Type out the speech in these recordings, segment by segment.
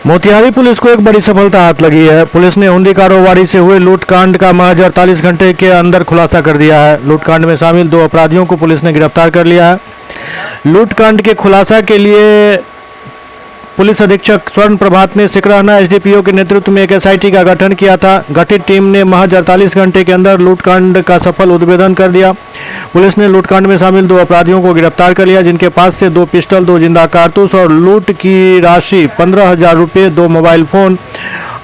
Motihari police को एक बड़ी सफलता हाथ लगी है। पुलिस ने हुंडी कारोबारी से हुए लूटकांड का महज 48 घंटे के अंदर खुलासा कर दिया है। लूटकांड में शामिल 2 अपराधियों को पुलिस ने गिरफ्तार कर लिया है। लूटकांड के खुलासा के लिए पुलिस अधीक्षक स्वर्ण प्रभात ने सिकरहना एसडीपीओ के नेतृत्व में एक एसआईटी का गठन किया था। गठित टीम ने महज 48 घंटे के अंदर लूटकांड का सफल उद्भेदन कर दिया। पुलिस ने लूटकांड में शामिल 2 अपराधियों को गिरफ्तार कर लिया, जिनके पास से 2 पिस्टल, 2 जिंदा कारतूस और लूट की राशि 15,000 रुपये, 2 मोबाइल फोन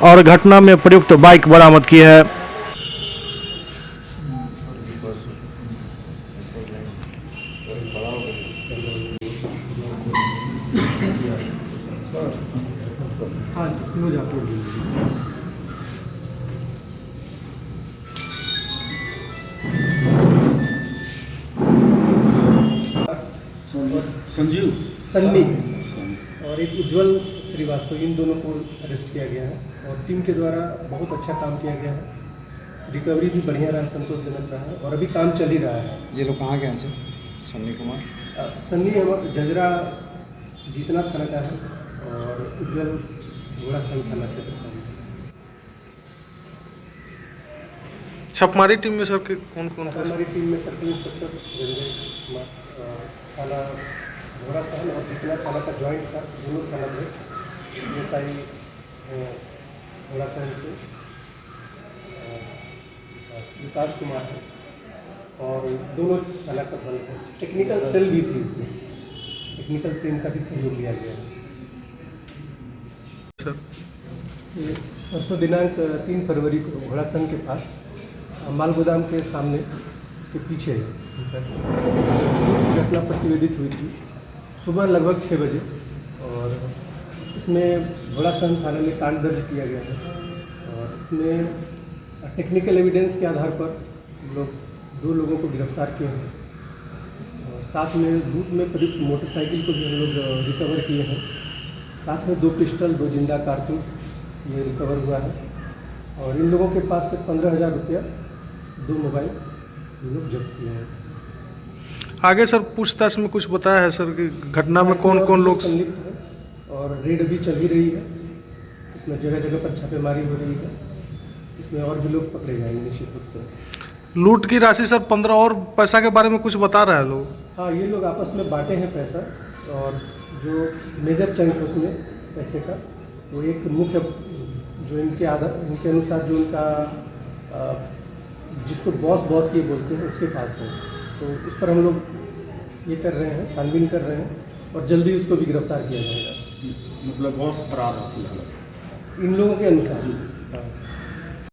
और घटना में प्रयुक्त बाइक बरामद की है। हाँ, क्लोज आप लोग संजीव सन्नी और एक उज्जवल श्रीवास्तव, इन दोनों को अरेस्ट किया गया है और टीम के द्वारा बहुत अच्छा काम किया गया है। रिकवरी भी बढ़िया रहा, संतोषजनक रहा है और अभी काम चल ही रहा है। ये लोग कहाँ गए हैं सर? सन्नी कुमार सन्नी हमारा जजरा जीतना थाना का है और उज्जवल घोड़ा संघ थाना क्षेत्र का है। छपमारी टीम में सर के कौन कौन था? हमारी टीम में सर्किल इंस्पेक्टर रंजय कुमार, थाना घोड़ा सहन और जितना थाना का जॉइंट था, दोनों थाना अध्यक्ष एएसआई घोड़ा सहन से विकास कुमार है और दोनों थाना का बल है। टेक्निकल सेल भी थी, इसमें टेक्निकल टीम का भी सहयोग लिया गया है। सर परसों दिनांक 3 फरवरी को घोड़ा संघ के पास माल गोदाम के सामने के पीछे घटना प्रतिवेदित हुई थी सुबह लगभग 6 बजे और इसमें घोड़ा संघ थाने में कांड दर्ज किया गया है और इसमें टेक्निकल एविडेंस के आधार पर लोग 2 लोगों को गिरफ्तार किए हैं और साथ में लूट में प्रयुक्त मोटरसाइकिल को भी हम लोग रिकवर किए हैं। साथ में 2 पिस्टल, 2 जिंदा कारतूस ये रिकवर हुआ है और इन लोगों के पास से 15,000 रुपया, 2 मोबाइल ये लोग जब्त किए हैं। आगे सर पूछताछ में कुछ बताया है सर कि घटना में कौन कौन लोग संलिप्त हैं और रेड भी चल ही रही है। इसमें जगह जगह पर छापेमारी हो रही है। इसमें और भी लोग पकड़े जाएंगे निश्चित रूप से। लूट की राशि सर 15 और पैसा के बारे में कुछ बता रहे हैं लोग? हाँ, ये लोग आपस में बांटे हैं पैसा और जो मेजर चंक है उसमें पैसे का वो एक मुख्य जो इनके अनुसार जो उनका जिसको बॉस ये बोलते हैं उसके पास है, तो उस पर हम लोग ये कर रहे हैं, छानबीन कर रहे हैं और जल्दी उसको भी गिरफ्तार किया जाएगा। मतलब बॉस फरार है फिलहाल इन लोगों के अनुसार।